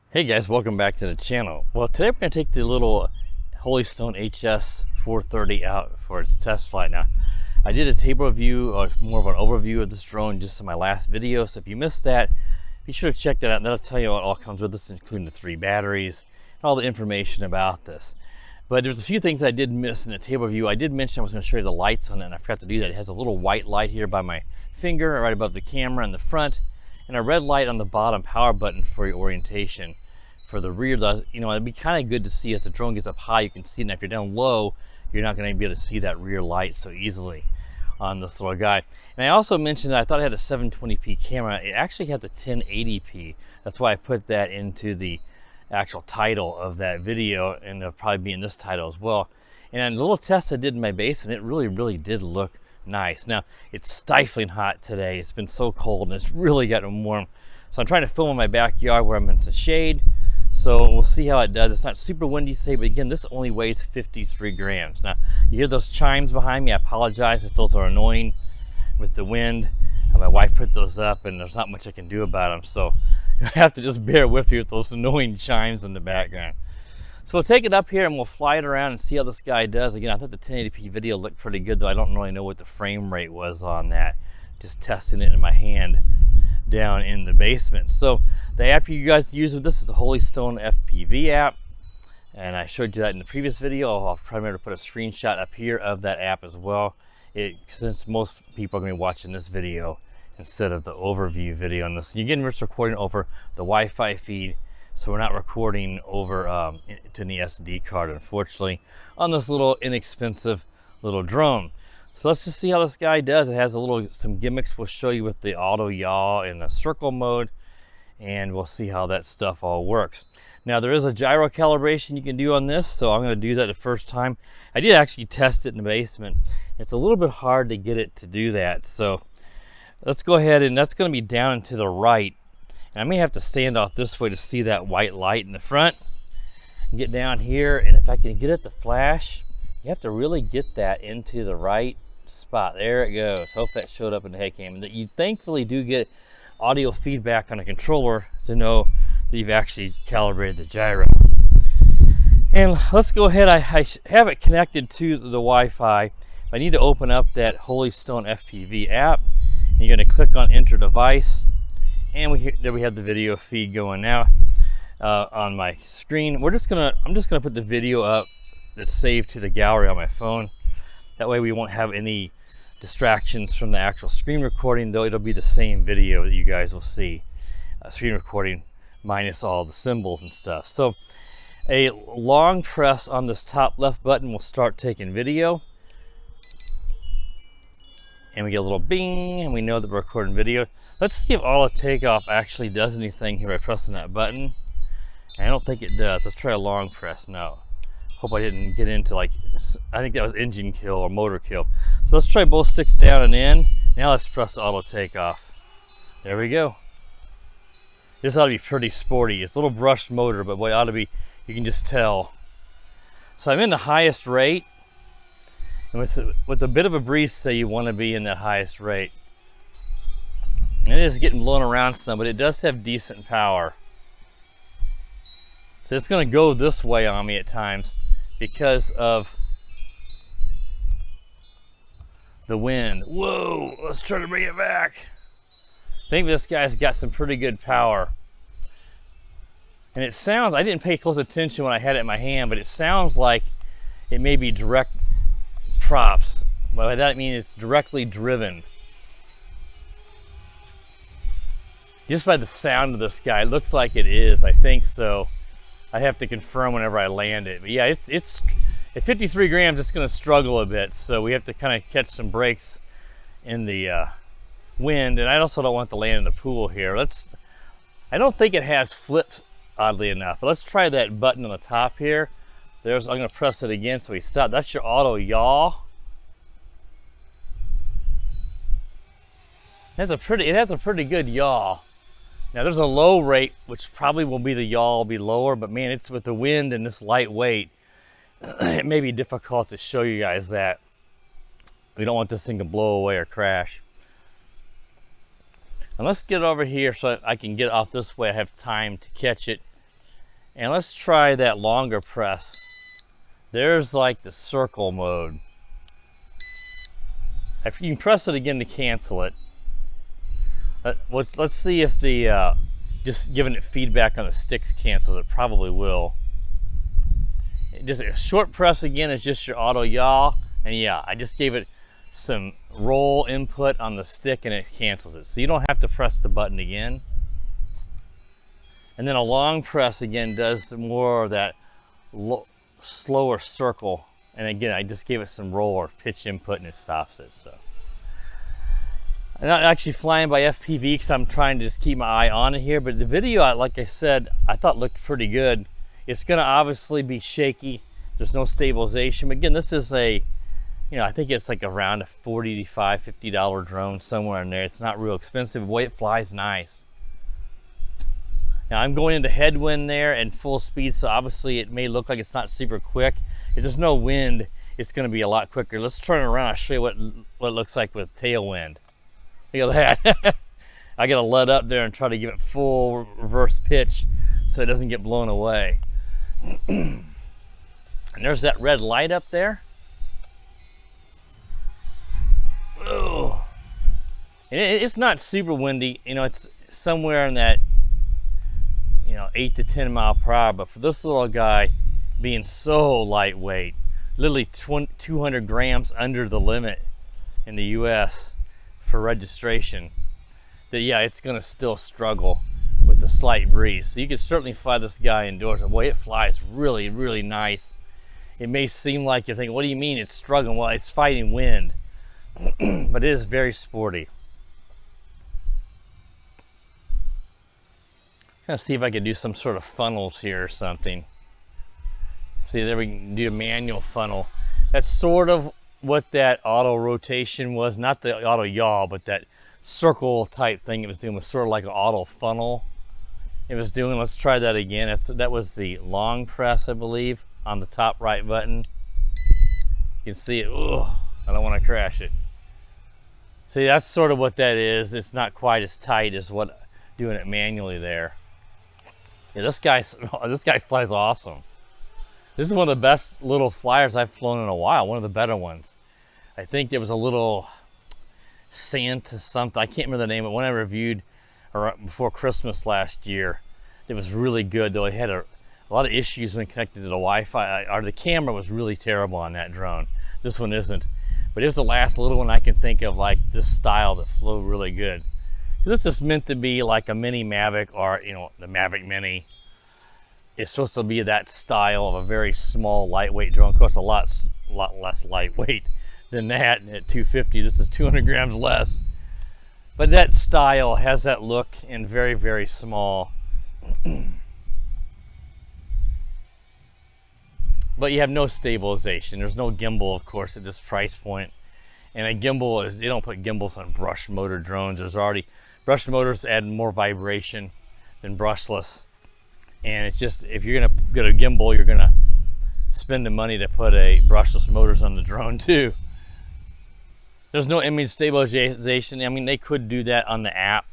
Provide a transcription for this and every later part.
Hey guys, welcome back to the channel. Well, today we're going to take the little Holystone HS430 out for its test flight. Now, I did a table review, or more of an overview of this drone just in my last video, so if you missed that, be sure to check that out. That'll tell you what all comes with this, including the 3 batteries, and all the information about this. But there's a few things I did miss in the table review. I did mention I was going to show you the lights on it, and I forgot to do that. It has a little white light here by my finger, right above the camera in the front, and a red light on the bottom power button for your orientation. For the rear, you know, it'd be kind of good to see as the drone gets up high, you can see it, and if you're down low, you're not going to be able to see that rear light so easily on this little guy. And I also mentioned that I thought it had a 720p camera. It actually has a 1080p. That's why I put that into the actual title of that video, and it'll probably be in this title as well. And the little test I did in my basement, it really did look nice. Now, it's stifling hot today. It's been so cold, and it's really gotten warm. So I'm trying to film in my backyard where I'm in the shade. So we'll see how it does. It's not super windy today, but again, this only weighs 53 grams. Now, you hear those chimes behind me. I apologize if those are annoying with the wind. My wife put those up, and there's not much I can do about them. So you have to just bear with me with those annoying chimes in the background. So we'll take it up here and we'll fly it around and see how this guy does. Again, I thought the 1080p video looked pretty good, though I don't really know what the frame rate was on that. Just testing it in my hand down in the basement. So the app you guys use with this is the Holystone FPV app, and I showed you that in the previous video. I'll primarily put a screenshot up here of that app as well, since most people are going to be watching this video instead of the overview video on this. Again, we're just recording over the Wi-Fi feed, so we're not recording over to the SD card, unfortunately, on this little inexpensive little drone. So let's just see how this guy does. It has some gimmicks we'll show you with the auto yaw in the circle mode, and we'll see how that stuff all works. Now, there is a gyro calibration you can do on this, so I'm going to do that the first time. I did actually test it in the basement. It's a little bit hard to get it to do that, so let's go ahead, and that's going to be down and to the right. And I may have to stand off this way to see that white light in the front. And get down here, and if I can get it to flash, you have to really get that into the right spot. There it goes. Hope that showed up in the head cam. And that you thankfully do get audio feedback on a controller to know that you've actually calibrated the gyro. And let's go ahead. I have it connected to the Wi-Fi. I need to open up that Holystone FPV app. And you're going to click on Enter Device, and there we have the video feed going now on my screen. I'm just gonna put the video up that's saved to the gallery on my phone. That way we won't have any distractions from the actual screen recording, though it'll be the same video that you guys will see. Screen recording minus all the symbols and stuff. So a long press on this top left button will start taking video. And we get a little bing, and we know that we're recording video. Let's see if auto takeoff actually does anything here by pressing that button. And I don't think it does. Let's try a long press. No. Hope I didn't get into, like, I think that was engine kill or motor kill. So let's try both sticks down and in. Now let's press auto takeoff. There we go. This ought to be pretty sporty. It's a little brushed motor, but boy, it ought to be, you can just tell. So I'm in the highest rate. And with a bit of a breeze, say you want to be in that highest rate. And it is getting blown around some, but it does have decent power. So it's going to go this way on me at times because of the wind. Whoa, let's try to bring it back. I think this guy's got some pretty good power. And it sounds, I didn't pay close attention when I had it in my hand, but it sounds like it may be direct props. By that I mean it's directly driven. Just by the sound of this guy, it looks like it is. I think so. I have to confirm whenever I land it. But yeah, it's at 53 grams, it's going to struggle a bit. So we have to kind of catch some breaks in the wind. And I also don't want to land in the pool here. I don't think it has flips, oddly enough. But let's try that button on the top here. I'm going to press it again so we stop. That's your auto yaw. It has a pretty good yaw. Now there's a low rate, which probably will be the yaw will be lower, but man, it's with the wind and this light weight, it may be difficult to show you guys that. We don't want this thing to blow away or crash. And let's get over here so I can get off this way. I have time to catch it And let's try that longer press. There's like the circle mode. If you can press it again to cancel it. Let's see if the just giving it feedback on the sticks cancels it. Probably will. Just a short press again is just your auto yaw, and yeah, I just gave it some roll input on the stick and it cancels it. So you don't have to press the button again. And then a long press again does more of that slower circle. And again, I just gave it some roll or pitch input and it stops it. So I'm not actually flying by FPV because I'm trying to just keep my eye on it here. But the video, like I said, I thought looked pretty good. It's going to obviously be shaky. There's no stabilization. But again, this is a, you know, I think it's like around a $45, $50 drone, somewhere in there. It's not real expensive. The way it flies, nice. Now I'm going into headwind there and full speed, so obviously it may look like it's not super quick. If there's no wind, it's going to be a lot quicker. Let's turn it around. I'll show you what it looks like with tailwind. Look at that. I got to let up there and try to give it full reverse pitch so it doesn't get blown away. And there's that red light up there. Oh, and it's not super windy. You know, it's somewhere in that, you know, 8 to 10 mile per hour. But for this little guy being so lightweight, literally 200 grams under the limit in the US for registration, that yeah, it's gonna still struggle with the slight breeze. So you can certainly fly this guy indoors. The way it flies, really, really nice. It may seem like you're thinking, what do you mean it's struggling? Well, it's fighting wind, but it is very sporty. Let's see if I can do some sort of funnels here or something. See, there we can do a manual funnel. That's sort of what that auto rotation was, not the auto yaw, but that circle type thing it was doing was sort of like an auto funnel it was doing. Let's try that again. That was the long press, I believe, on the top right button. You can see it. Ugh, I don't want to crash it. See, that's sort of what that is. It's not quite as tight as what doing it manually there. Yeah, this guy flies awesome. This is one of the best little flyers I've flown in a while, one of the better ones. I think there was a little Santa something, I can't remember the name, but one I reviewed before Christmas last year, it was really good, though it had a lot of issues when connected to the Wi-Fi, or the camera was really terrible on that drone. This one isn't, but it was the last little one I can think of like this style that flew really good. This is meant to be like a mini MAVIC, or you know, the MAVIC Mini. It's supposed to be that style of a very small, lightweight drone. Of course, a lot less lightweight than that at 250. This is 200 grams less. But that style has that look and very, very small. But you have no stabilization. There's no gimbal, of course, at this price point. And a gimbal is, they don't put gimbals on brush motor drones. There's already, brush motors add more vibration than brushless. And it's just, if you're gonna get a gimbal, you're gonna spend the money to put a brushless motors on the drone too. There's no image stabilization. I mean, they could do that on the app,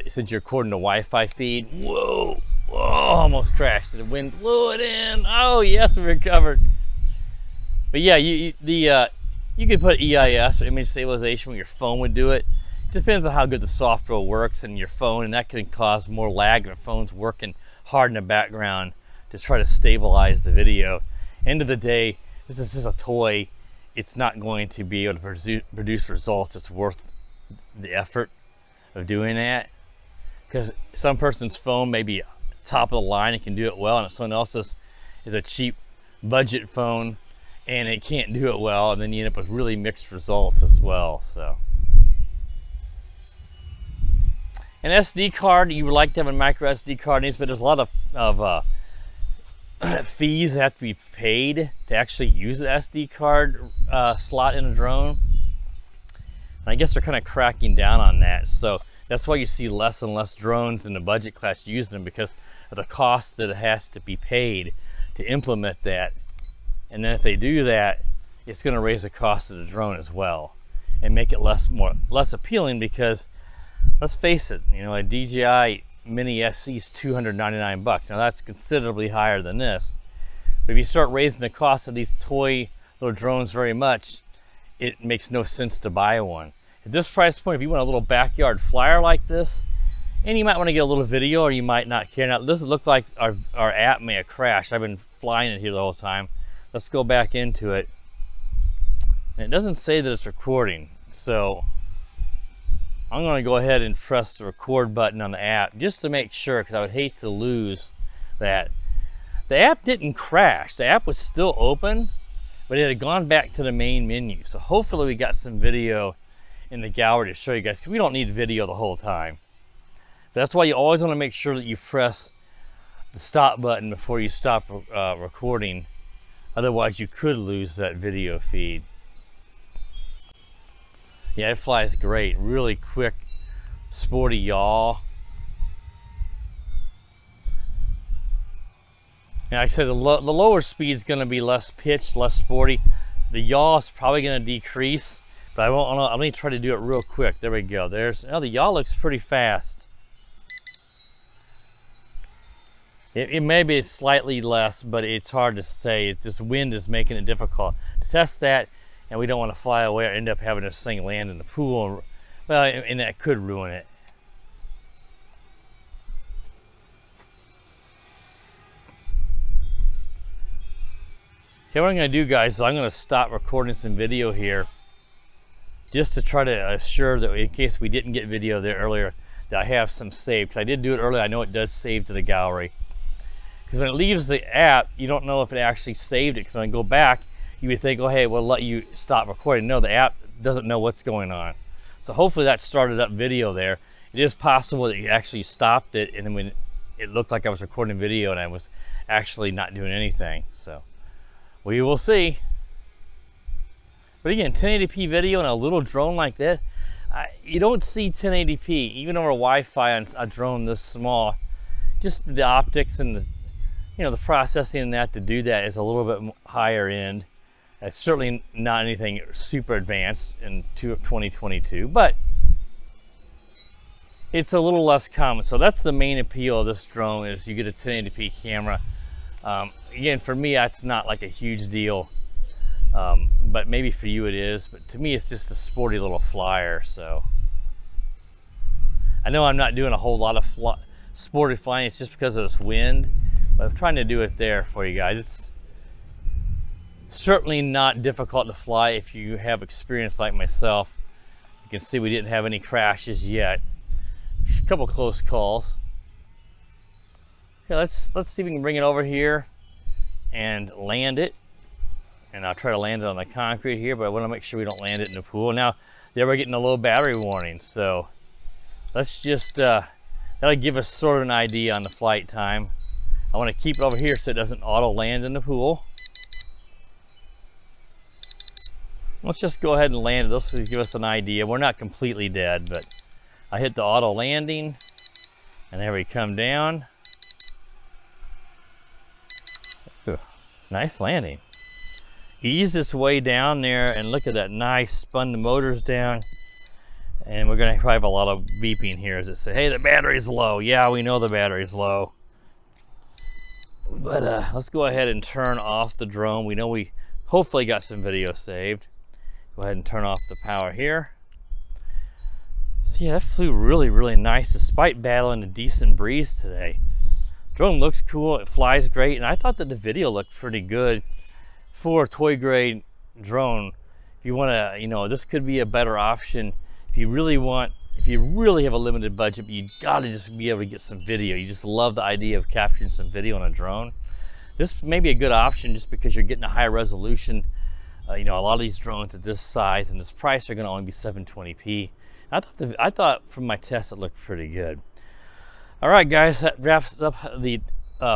since you're recording the Wi-Fi feed. Whoa, whoa, almost crashed. The wind blew it in. Oh yes, we recovered. But yeah, you could put EIS, or image stabilization, when your phone would do it. Depends on how good the software works in your phone, and that can cause more lag if the phone's working hard in the background to try to stabilize the video. End of the day, this is just a toy. It's not going to be able to produce results that's worth the effort of doing that, because some person's phone may be top of the line and can do it well, and someone else's is a cheap budget phone and it can't do it well, and then you end up with really mixed results as well. So an SD card, you would like to have a micro SD card, but there's a lot of fees that have to be paid to actually use the SD card slot in a drone. And I guess they're kind of cracking down on that. So that's why you see less and less drones in the budget class using them, because of the cost that it has to be paid to implement that. And then if they do that, it's going to raise the cost of the drone as well and make it less appealing, because let's face it, you know, a DJI Mini SE is $299. Now that's considerably higher than this. But if you start raising the cost of these toy little drones very much, it makes no sense to buy one. At this price point, if you want a little backyard flyer like this, and you might want to get a little video, or you might not care. Now this looks like our app may have crashed. I've been flying it here the whole time. Let's go back into it. And it doesn't say that it's recording, so I'm going to go ahead and press the record button on the app just to make sure, because I would hate to lose that. The app didn't crash. The app was still open, but it had gone back to the main menu. So hopefully we got some video in the gallery to show you guys, because we don't need video the whole time. But that's why you always want to make sure that you press the stop button before you stop recording. Otherwise you could lose that video feed. Yeah, it flies great. Really quick, sporty yaw. And like I said, the lower speed is going to be less pitch, less sporty. The yaw is probably going to decrease, but I'm going to try to do it real quick. There we go. Oh, the yaw looks pretty fast. It may be slightly less, but it's hard to say. This wind is making it difficult to test that. And we don't want to fly away or end up having this thing land in the pool. Well, and that could ruin it. Okay, what I'm going to do, guys, is I'm going to stop recording some video here just to try to assure that in case we didn't get video there earlier, that I have some saved. Because I did do it earlier. I know it does save to the gallery. Because when it leaves the app, you don't know if it actually saved it. Because when I go back, you would think, oh, hey, we'll let you stop recording. No, the app doesn't know what's going on. So hopefully that started up video there. It is possible that you actually stopped it, and then when it looked like I was recording video and I was actually not doing anything. So we will see. But again, 1080p video on a little drone like that, you don't see 1080p even over Wi-Fi on a drone this small. Just the optics and the, the processing and that to do that is a little bit higher end. It's certainly not anything super advanced in 2022, but it's a little less common. So that's the main appeal of this drone, is you get a 1080p camera. Again, for me, that's not like a huge deal, but maybe for you it is. But to me, it's just a sporty little flyer. So I know I'm not doing a whole lot of sporty flying. It's just because of this wind, but I'm trying to do it there for you guys. It's certainly not difficult to fly if you have experience like myself. You can see we didn't have any crashes yet. A couple close calls. Okay, let's see if we can bring it over here and land it. And I'll try to land it on the concrete here, but I want to make sure we don't land it in the pool. Now, there we're getting a low battery warning, so let's just, that'll give us sort of an idea on the flight time. I want to keep it over here so it doesn't auto land in the pool. Let's just go ahead and land it. This will give us an idea. We're not completely dead, but I hit the auto landing, and there we come down. Ooh, nice landing. Ease its way down there, and look at that, nice, spun the motors down. And we're gonna have a lot of beeping here as it says, hey, the battery's low. Yeah, we know the battery's low. But let's go ahead and turn off the drone. We know we hopefully got some video saved. Go ahead and turn off the power here. So yeah, that flew really, really nice despite battling a decent breeze today. Drone looks cool, it flies great, and I thought that the video looked pretty good for a toy grade drone. If you want to, this could be a better option if you really have a limited budget, but you gotta just be able to get some video. You just love the idea of capturing some video on a drone. This may be a good option just because you're getting a high resolution. A lot of these drones at this size and this price are going to only be 720p. I thought from my test it looked pretty good. All right, guys, that wraps up the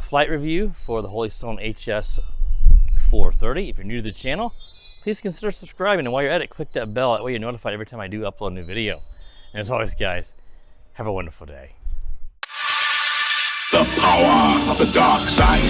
flight review for the Holystone HS430. If you're new to the channel, please consider subscribing, and while you're at it, click that bell. That way you're notified every time I do upload a new video. And as always, guys, have a wonderful day. The power of the dark side.